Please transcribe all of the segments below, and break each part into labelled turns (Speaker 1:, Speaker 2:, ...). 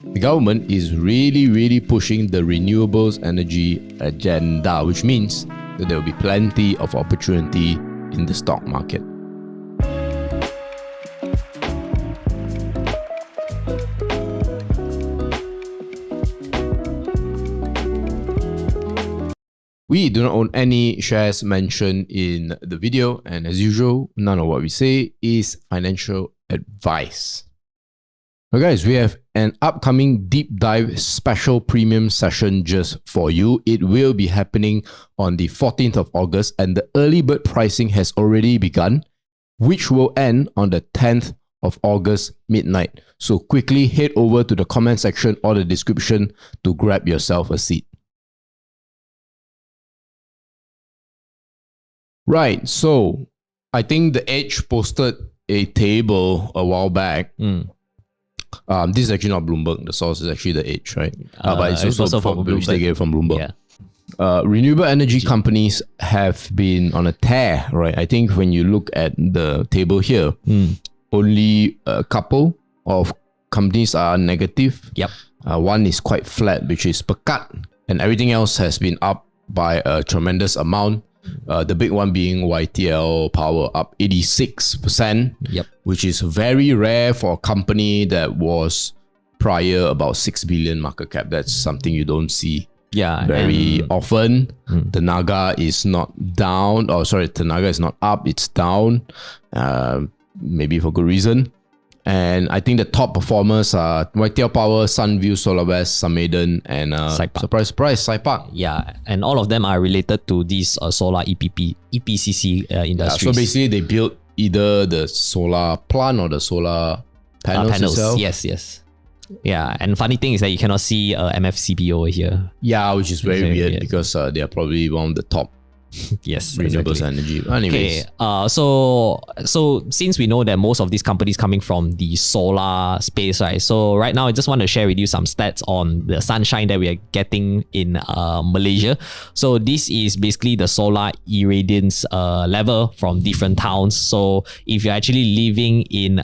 Speaker 1: The government is really pushing the renewables energy agenda, which means that there will be plenty of opportunity in the stock market. We do not own any shares mentioned in the video, and as usual, none of what we say is financial advice. Now guys, we have an upcoming deep dive special premium session just for you. It will be happening on the 14th of August, and the early bird pricing has already begun, which will end on the 10th of August midnight. So quickly head over to the comment section or the description to grab yourself a seat. Right, so I think The Edge posted a table a while back. This is actually not Bloomberg. The source is actually The Edge, right? But it's also from Bloomberg. They get it from Bloomberg. Yeah. Renewable energy companies have been on a tear, right? I think when you look at the table here, only a couple of companies are negative.
Speaker 2: Yep.
Speaker 1: One is quite flat, which is Pekat, and everything else has been up by a tremendous amount. The big one being YTL Power, up 86%, which is very rare for a company that was prior about 6 billion market cap. That's something you don't see very often. Tenaga is not down, Tenaga is not up, it's down, maybe for good reason. And I think the top performers are YTL Power, Sunview, SolarWest, Samaden, and surprise, Saipak.
Speaker 2: Yeah, and all of them are related to these solar EPCC industries.
Speaker 1: So basically, they build either the solar plant or the solar panels itself.
Speaker 2: Yes. Yeah, and funny thing is that you cannot see MFCP over here.
Speaker 1: Yeah, which is very weird because they are probably one of the top renewables energy. Anyways.
Speaker 2: Okay. So since we know that most of these companies coming from the solar space, right? So right now I just want to share with you some stats on the sunshine that we are getting in Malaysia. So this is basically the solar irradiance level from different towns. So if you're actually living in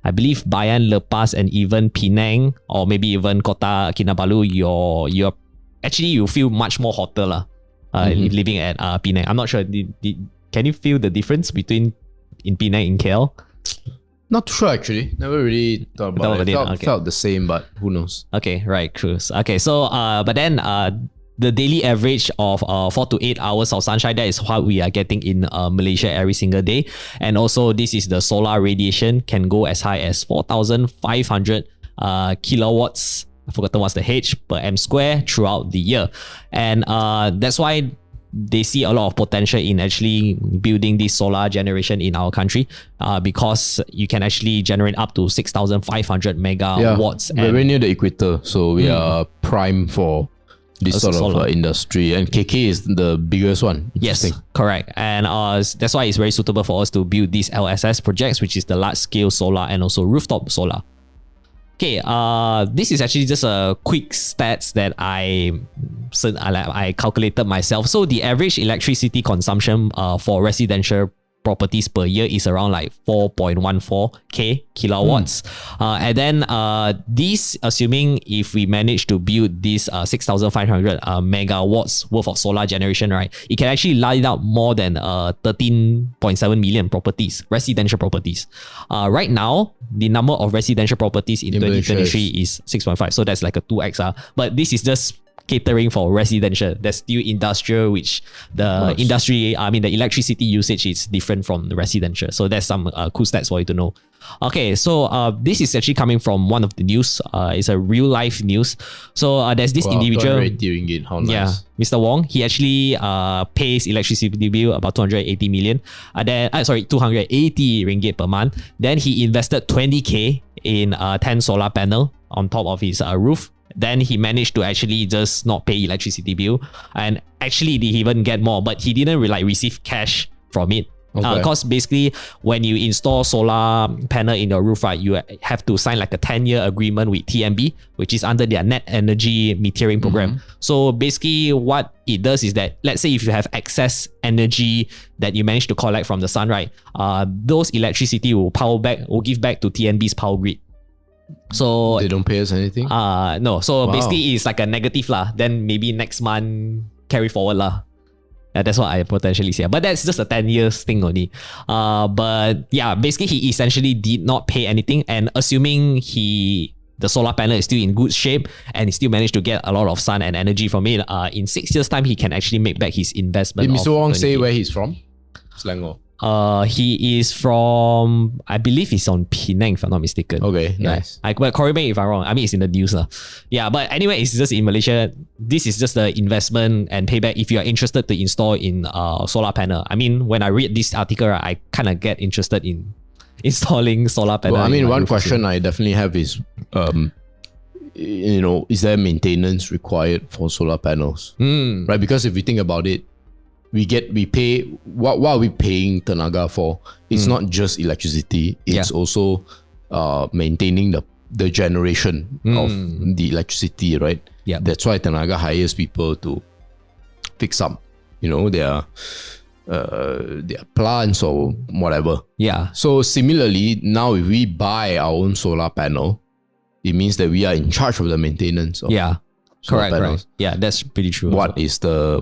Speaker 2: I believe Bayan, Lepas, and even Penang, or maybe even Kota Kinabalu, you feel much more hotter lah. Living at Penang. I'm not sure. Can you feel the difference between in Penang and KL?
Speaker 1: Not too sure actually. Never really thought about it. Felt the same, but who knows?
Speaker 2: Okay, right, cool. Okay, so but then the daily average of 4 to 8 hours of sunshine, that is what we are getting in Malaysia every single day. And also this is the solar radiation, can go as high as 4,500 kilowatts. I've forgotten what's the H per M square throughout the year. And that's why they see a lot of potential in actually building this solar generation in our country because you can actually generate up to 6,500 megawatts.
Speaker 1: Yeah, we're near the equator, so we are prime for this sort of industry, and KK is the biggest one.
Speaker 2: Yes, correct. And that's why it's very suitable for us to build these LSS projects, which is the large scale solar and also rooftop solar. Okay, this is actually just a quick stats that I calculated myself. So the average electricity consumption for residential properties per year is around like 4.14k kilowatts. And then this, assuming if we manage to build this 6,500 megawatts worth of solar generation, right, it can actually light up more than 13.7 million properties, residential properties. Right now, the number of residential properties in 2023 is 6.5. So that's like a 2x. But this is just catering for residential. There's still industrial, which the electricity usage is different from the residential. So there's some cool stats for you to know. Okay, so this is actually coming from one of the news. It's a real life news. So there's this individual.
Speaker 1: 280 ringgit, how nice.
Speaker 2: Yeah, Mr. Wong, he actually pays electricity bill about 280 million. 280 ringgit per month. Then he invested 20k in 10 solar panel on top of his roof. Then he managed to actually just not pay electricity bill, and actually they even get more, but he didn't receive cash from it. Because basically when you install solar panel in your roof, right, you have to sign like a 10-year agreement with TMB, which is under their net energy metering program. So basically what it does is that, let's say if you have excess energy that you manage to collect from the sun, right, those electricity will give back to TMB's power grid. So
Speaker 1: they don't pay us anything?
Speaker 2: No. So basically it's like a negative lah. Then maybe next month carry forward lah. Yeah, that's what I potentially say. But that's just a 10 years thing only. But yeah, basically he essentially did not pay anything, and assuming the solar panel is still in good shape and he still managed to get a lot of sun and energy from it, in 6 years time, he can actually make back his investment.
Speaker 1: Did Mr. Wong say where he's from? Selangor.
Speaker 2: He is from, I believe he's on Penang, if I'm not mistaken.
Speaker 1: Okay,
Speaker 2: yeah.
Speaker 1: nice.
Speaker 2: But correct me if I'm wrong. I mean, it's in the news. Yeah, but anyway, it's just in Malaysia. This is just the investment and payback if you are interested to install in solar panel. I mean, when I read this article, I kind of get interested in installing solar panel.
Speaker 1: Well, I mean, one question I definitely have is, is there maintenance required for solar panels? Right? Because if you think about it, we pay, what are we paying tenaga for? It's not just electricity, it's also maintaining the generation of the electricity, right?
Speaker 2: Yeah.
Speaker 1: That's why tenaga hires people to fix up, their plants or whatever.
Speaker 2: Yeah.
Speaker 1: So similarly, now if we buy our own solar panel, it means that we are in charge of the maintenance of solar panels.
Speaker 2: Yeah, that's pretty true.
Speaker 1: What is the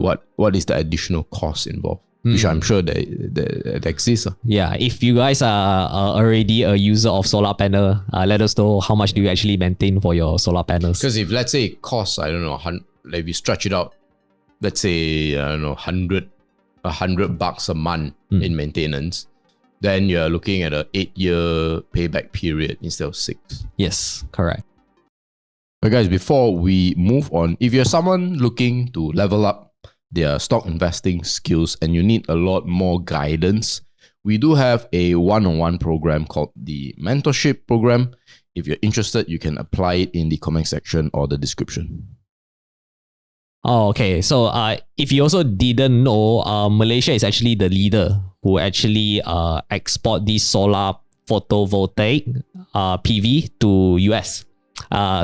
Speaker 1: additional cost involved? Which I'm sure that exists.
Speaker 2: Yeah, if you guys are already a user of solar panel, let us know how much do you actually maintain for your solar panels.
Speaker 1: Because if let's say it costs, I don't know, like if you stretch it out, let's say I don't know, $100 a month in maintenance, then you're looking at a 8-year payback period instead of 6.
Speaker 2: Yes, correct.
Speaker 1: But guys, before we move on, if you're someone looking to level up their stock investing skills and you need a lot more guidance, we do have a one-on-one program called the Mentorship Program. If you're interested, you can apply it in the comment section or the description.
Speaker 2: Oh, okay. So if you also didn't know, Malaysia is actually the leader who actually export these solar photovoltaic PV to US.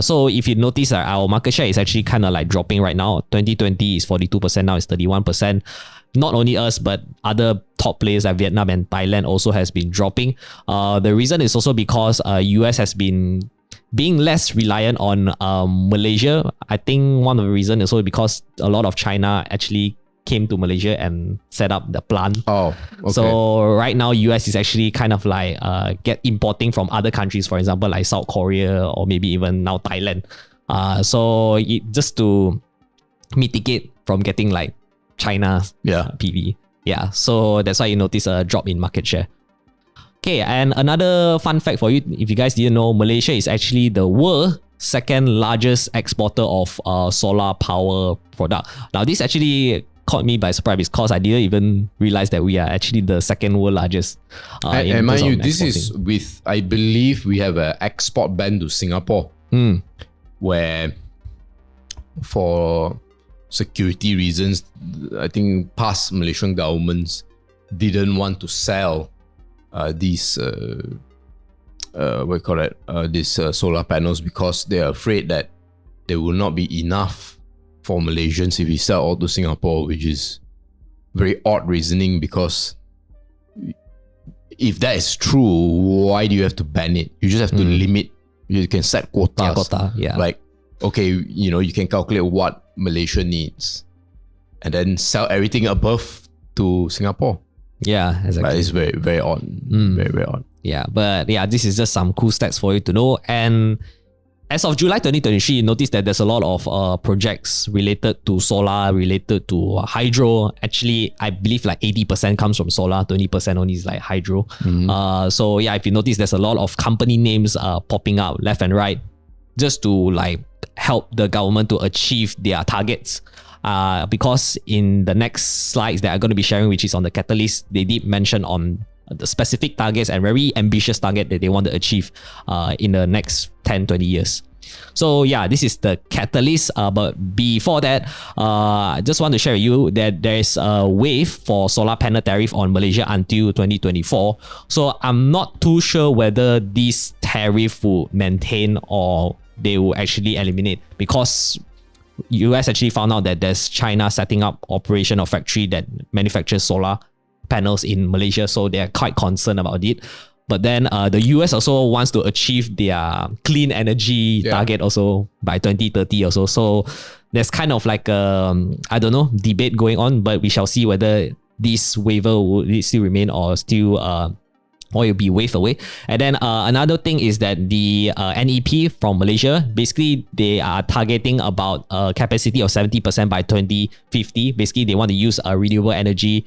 Speaker 2: So if you notice that our market share is actually kind of like dropping right now. 2020 is 42%, now it's 31%. Not only us, but other top players like Vietnam and Thailand also has been dropping. The reason is also because US has been being less reliant on Malaysia. I think one of the reasons is also because a lot of China actually came to Malaysia and set up the plant.
Speaker 1: Oh, okay.
Speaker 2: So right now, US is actually kind of like get importing from other countries, for example, like South Korea or maybe even now Thailand. So just to mitigate from getting like China's PV. Yeah, so that's why you notice a drop in market share. Okay, and another fun fact for you, if you guys didn't know, Malaysia is actually the world's second largest exporter of solar power product. Now, this actually caught me by surprise because I didn't even realize that we are actually the second world largest.
Speaker 1: And mind you, this is with, I believe we have an export ban to Singapore, where for security reasons, I think past Malaysian governments didn't want to sell these solar panels because they are afraid that there will not be enough for Malaysians if we sell all to Singapore, which is very odd reasoning, because if that is true, why do you have to ban it? You just have to limit. You can set quotas. Like, okay, you can calculate what Malaysia needs and then sell everything above to Singapore.
Speaker 2: Yeah, exactly.
Speaker 1: But it's very, very odd. Very, very odd.
Speaker 2: Yeah, but yeah, this is just some cool stats for you to know. And as of July 2023, you notice that there's a lot of projects related to solar, related to hydro. Actually, I believe like 80% comes from solar, 20% only is like hydro. So yeah, if you notice, there's a lot of company names popping up left and right just to like help the government to achieve their targets. Because in the next slides that I'm going to be sharing, which is on the catalyst, they did mention on the specific targets and very ambitious target that they want to achieve in the next 10-20 years. So yeah, this is the catalyst. But before that, I just want to share with you that there's a waive for solar panel tariff on Malaysia until 2024. So I'm not too sure whether this tariff will maintain or they will actually eliminate, because US actually found out that there's China setting up operation of factory that manufactures solar panels in Malaysia, so they're quite concerned about it. But then the US also wants to achieve their clean energy target also by 2030 also. So there's kind of like I don't know, debate going on, but we shall see whether this waiver will still remain or still or it'll be waived away. And then another thing is that the NEP from Malaysia, basically they are targeting about a capacity of 70% by 2050. Basically, they want to use a renewable energy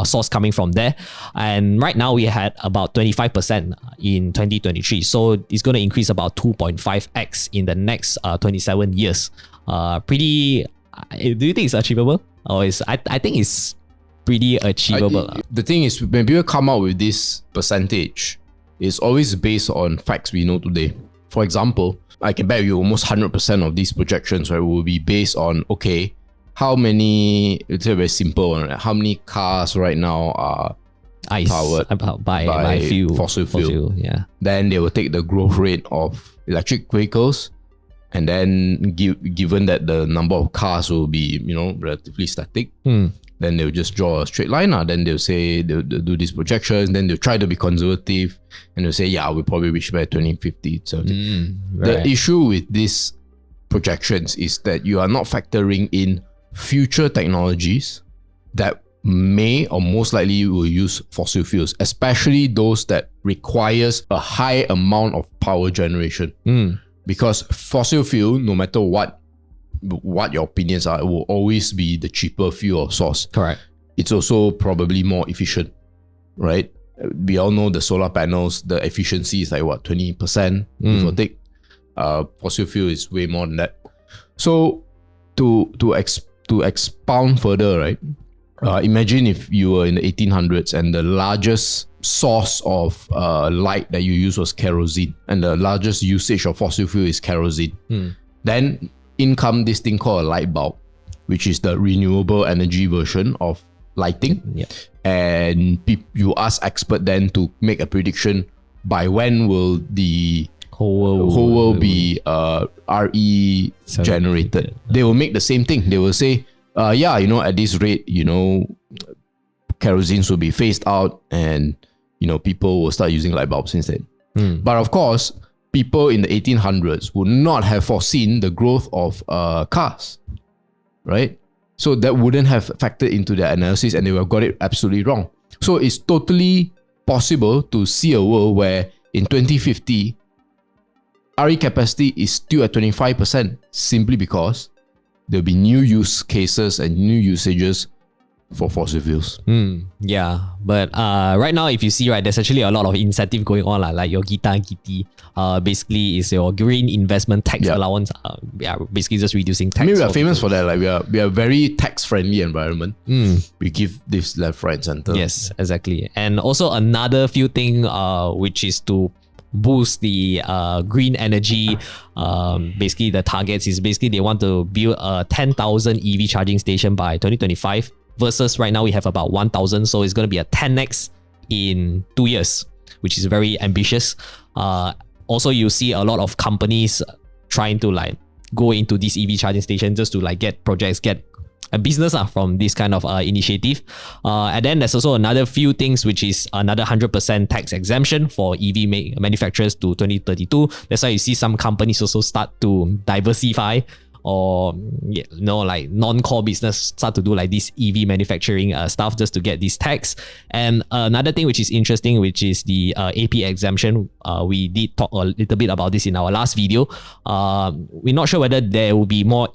Speaker 2: source coming from there. And right now we had about 25% in 2023. So it's going to increase about 2.5x in the next 27 years. Pretty, do you think it's achievable? Or I think it's pretty achievable.
Speaker 1: The thing is, when people come out with this percentage, it's always based on facts we know today. For example, I can bet you almost 100% of these projections, right, will be based on, okay, how many, it's a very simple one, right? How many cars right now are powered by fossil fuel. Yeah. Then they will take the growth rate of electric vehicles, and then given that the number of cars will be, relatively static, then they'll just draw a straight line. Then they'll say, they'll do these projections, then they'll try to be conservative, and they'll say, yeah, we'll probably reach by 2050. So the issue with these projections is that you are not factoring in future technologies that may or most likely will use fossil fuels, especially those that requires a high amount of power generation. Because fossil fuel, no matter what your opinions are, it will always be the cheaper fuel source.
Speaker 2: Correct.
Speaker 1: It's also probably more efficient, right? We all know the solar panels, the efficiency is like what, 20%, give or take. Fossil fuel is way more than that. So to expound further, right? Imagine if you were in the 1800s and the largest source of light that you use was kerosene, and the largest usage of fossil fuel is kerosene. Then in come this thing called a light bulb, which is the renewable energy version of lighting. And you ask expert then to make a prediction by when will the whole world be RE generated. They will make the same thing. They will say, at this rate, kerosenes will be phased out, and people will start using light bulbs instead. But of course, people in the 1800s would not have foreseen the growth of cars, right? So that wouldn't have factored into their analysis, and they would have got it absolutely wrong. So it's totally possible to see a world where in 2050, RE capacity is still at 25%, simply because there'll be new use cases and new usages for fossil fuels.
Speaker 2: But right now, if you see, right, there's actually a lot of incentive going on, like your Gita and Giti. Basically, is your green investment tax allowance. Basically just reducing tax.
Speaker 1: I mean, we are famous for that. Like we are very tax-friendly environment. We give this left, right, center.
Speaker 2: Yes, exactly. And also another few thing, which is to boost the green energy. Basically, the targets is basically they want to build a 10,000 EV charging station by 2025. Versus right now we have about 1,000, so it's going to be a 10x in 2 years, which is very ambitious. Also, you see a lot of companies trying to go into this EV charging station just to get projects, get a business from this kind of initiative. And then there's also another few things, which is another 100% tax exemption for EV manufacturers to 2032. That's why you see some companies also start to diversify, or non-core business start to do this EV manufacturing stuff just to get this tax. And another thing which is interesting, which is the AP exemption. We did talk a little bit about this in our last video. We're not sure whether there will be more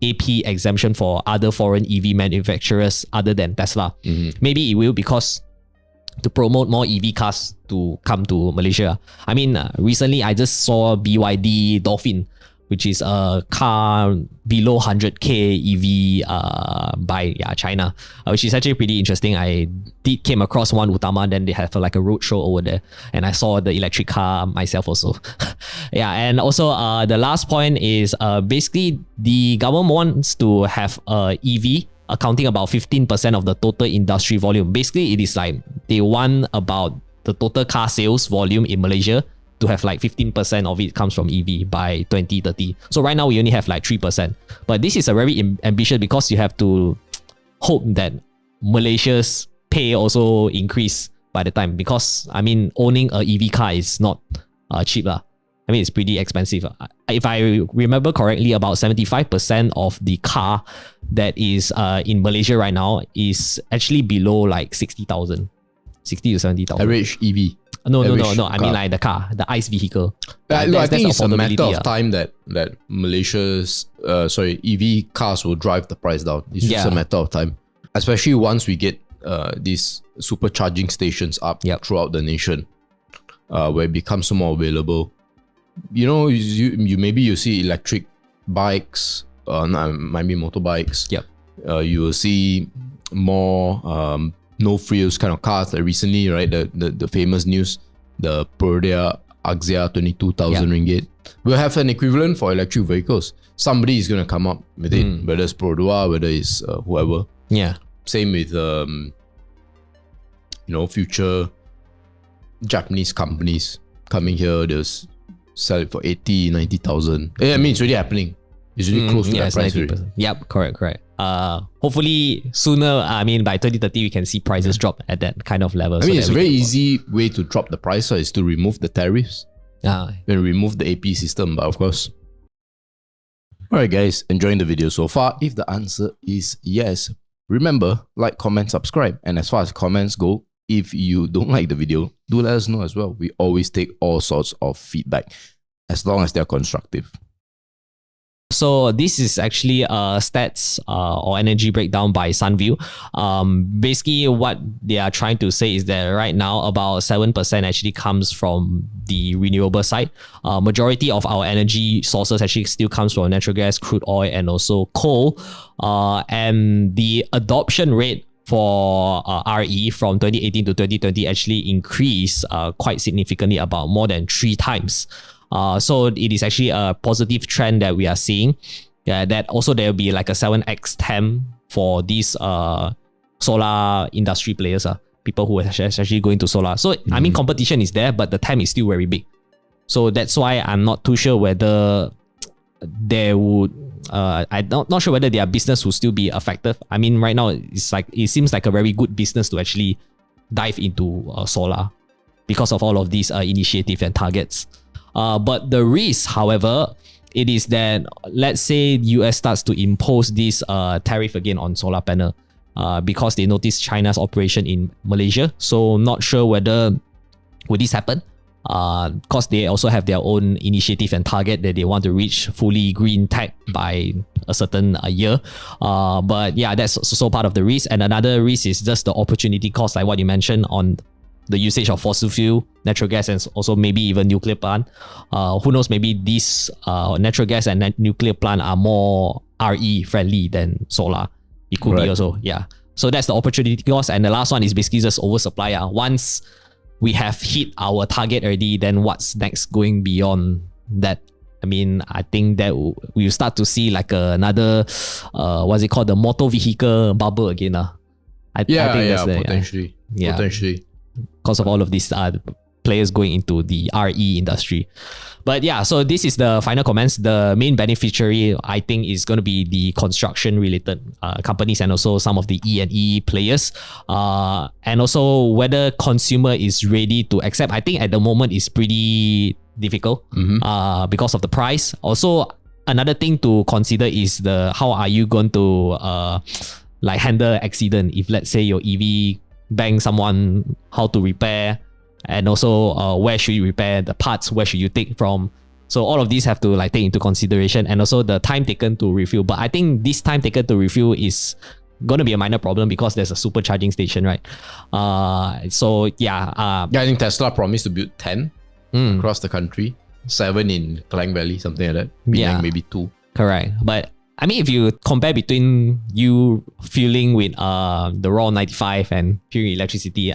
Speaker 2: AP exemption for other foreign EV manufacturers other than Tesla. Maybe it will, because to promote more EV cars to come to Malaysia. I mean, recently I just saw BYD Dolphin, which is a car below 100k EV by China, which is actually pretty interesting. I came across one Utama, then they have a road show over there, and I saw the electric car myself also. And also the last point is basically the government wants to have EV accounting about 15% of the total industry volume. Basically, it is they want about the total car sales volume in Malaysia to have 15% of it comes from EV by 2030. So right now we only have 3%. But this is a very ambitious, because you have to hope that Malaysia's pay also increase by the time, because I mean, owning a EV car is not cheap lah. I mean, it's pretty expensive. If I remember correctly, about 75% of the car that is in Malaysia right now is actually below like 60,000, 60 to 70,000.
Speaker 1: Average EV.
Speaker 2: No. I mean like the ICE vehicle.
Speaker 1: I think it's a matter of time that Malaysia's EV cars will drive the price down. It's just a matter of time, especially once we get these supercharging stations up throughout the nation, where it becomes more available. You know, you maybe you see electric bikes, might be motorbikes. You will see more no frills kind of cars. Like recently, right, the famous news, the Perodea Axia 22,000 ringgit. We'll have an equivalent for electric vehicles. Somebody is going to come up with it, whether it's Perodua, whether it's whoever. Same with future Japanese companies coming here. They'll sell it for 80, 90,000. I mean, it's really happening. It's really close to that price.
Speaker 2: 90%. Yep, correct. Hopefully sooner, I mean, by 2030, we can see prices drop at that kind of level.
Speaker 1: I mean, it's a very easy way to drop the price is to remove the tariffs. And remove the AP system, but of course. Alright guys, enjoying the video so far? If the answer is yes, remember, like, comment, subscribe. And as far as comments go, if you don't like the video, do let us know as well. We always take all sorts of feedback, as long as they're constructive.
Speaker 2: So this is actually a stats or energy breakdown by Sunview. Basically, what they are trying to say is that right now, about 7% actually comes from the renewable side. Majority of our energy sources actually still comes from natural gas, crude oil, and also coal. And the adoption rate for RE from 2018 to 2020 actually increased quite significantly, about more than 3 times. So it is actually a positive trend that we are seeing. That also there will be like a 7x TAM for these solar industry players, people who are actually going to solar. So I mean, competition is there, but the TAM is still very big. So that's why I'm not too sure whether they would. I'm not sure whether their business will still be effective. I mean, right now it seems like a very good business to actually dive into solar because of all of these initiatives and targets. But the risk, however, it is that let's say US starts to impose this tariff again on solar panel because they notice China's operation in Malaysia. So not sure whether would this happen. Because they also have their own initiative and target that they want to reach fully green tech by a certain year. But yeah, that's also part of the risk. And another risk is just the opportunity cost, like what you mentioned on the usage of fossil fuel, natural gas, and also maybe even nuclear plant. Who knows, maybe these natural gas and nuclear plant are more RE friendly than solar. It could be also, So that's the opportunity cost. And the last one is basically just oversupply. Once we have hit our target already, then what's next going beyond that? I mean, I think that we'll start to see like another, what's it called, the motor vehicle bubble again. I think that's
Speaker 1: potentially. Potentially.
Speaker 2: Because of all of these players going into the RE industry. But yeah, so this is the final comments. The main beneficiary, I think, is going to be the construction related companies and also some of the E&E players. And also whether consumer is ready to accept. I think at the moment is pretty difficult because of the price. Also, another thing to consider is how are you going to like handle accident if let's say your EV bang someone, how to repair, and also where should you repair the parts, where should you take from. So all of these have to like take into consideration, and also the time taken to refuel. But I think this time taken to refuel is going to be a minor problem because there's a supercharging station, right? I think Tesla promised to build 10 across the country, 7 in Klang Valley, something like that. Maybe 2. Correct. But I mean, if you compare between you fueling with the raw 95 and fueling electricity,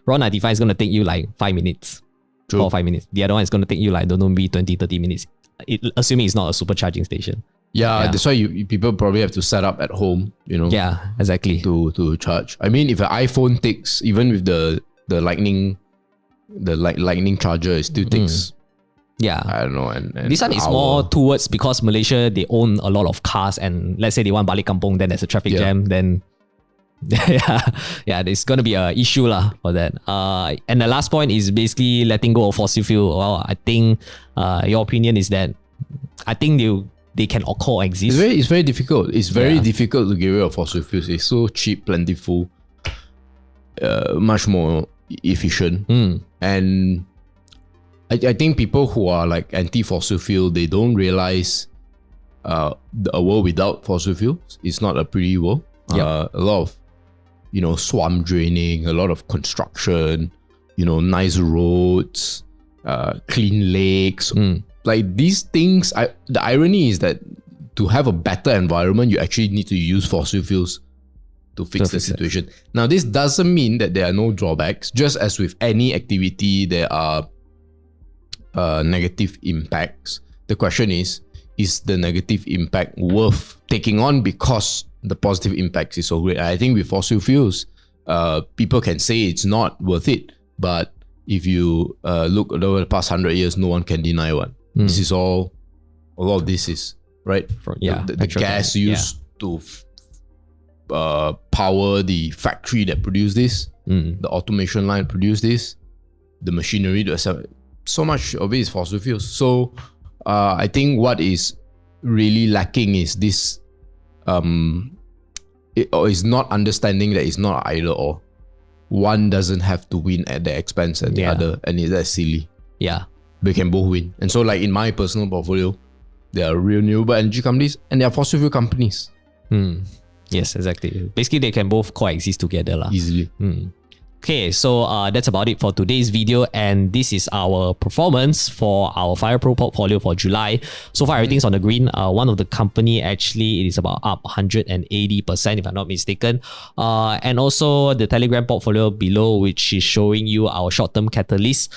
Speaker 2: raw 95 is going to take you like 5 minutes. 4 or 5 minutes. The other one is going to take you like, don't know, maybe 20, 30 minutes. Assuming it's not a supercharging station.
Speaker 1: That's why people probably have to set up at home,
Speaker 2: Yeah, exactly.
Speaker 1: To charge. I mean, if an iPhone takes, even with the lightning charger, it still takes... I don't know. And
Speaker 2: this one is more towards because Malaysia, they own a lot of cars, and let's say they want balik kampung, then there's a traffic jam, then yeah, there's gonna be an issue lah for that. And the last point is basically letting go of fossil fuel. Well, I think your opinion is that I think they can coexist.
Speaker 1: It's very difficult. It's very difficult to get rid of fossil fuels. It's so cheap, plentiful, much more efficient. And I think people who are like anti-fossil fuel, they don't realize a world without fossil fuels is not a pretty world. A lot of, swamp draining, a lot of construction, nice roads, clean lakes. Like these things, the irony is that to have a better environment, you actually need to use fossil fuels to fix the situation. Now, this doesn't mean that there are no drawbacks. Just as with any activity, there are negative impacts. The question is the negative impact worth taking on because the positive impact is so great? I think with fossil fuels, people can say it's not worth it, but if you look over the past 100 years, no one can deny one. This is all, a lot of this is, right? The gas used to power the factory that produced this, the automation line produced this, the machinery to assemble. So much of it is fossil fuels. So I think what is really lacking is this, is not understanding that it's not either or. One doesn't have to win at the expense of the other, and that's silly.
Speaker 2: Yeah.
Speaker 1: They can both win. And so like in my personal portfolio, there are renewable energy companies and there are fossil fuel companies.
Speaker 2: Yes, exactly. Basically, they can both coexist together lah.
Speaker 1: Easily.
Speaker 2: Okay, so that's about it for today's video, and this is our performance for our FIRL Pro portfolio for July. So far, everything's on the green. One of the company actually, it is about up 180% if I'm not mistaken. And also the Telegram portfolio below, which is showing you our short-term catalysts.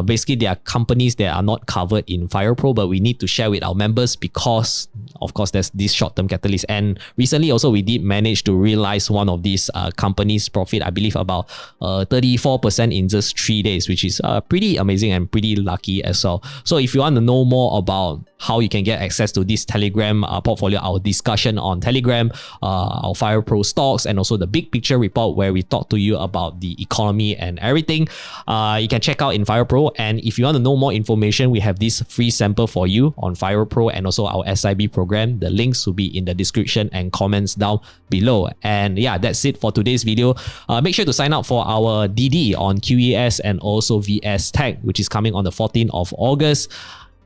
Speaker 2: Basically, there are companies that are not covered in FIRL Pro, but we need to share with our members because, of course, there's this short-term catalyst. And recently also, we did manage to realize one of these companies' profit, I believe about 34% in just 3 days, which is pretty amazing and pretty lucky as well. So if you want to know more about how you can get access to this Telegram portfolio, our discussion on Telegram, our FIRL Pro stocks, and also the big picture report where we talk to you about the economy and everything, you can check out in FIRL Pro. And if you want to know more information, we have this free sample for you on FIRL Pro and also our SIB program. The links will be in the description and comments down below. And yeah, that's it for today's video. Make sure to sign up for our DD on QES and also Vstecs, which is coming on the 14th of August.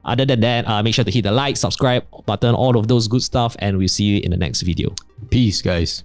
Speaker 2: Other than that, make sure to hit the like, subscribe button, all of those good stuff, and we'll see you in the next video.
Speaker 1: Peace, guys.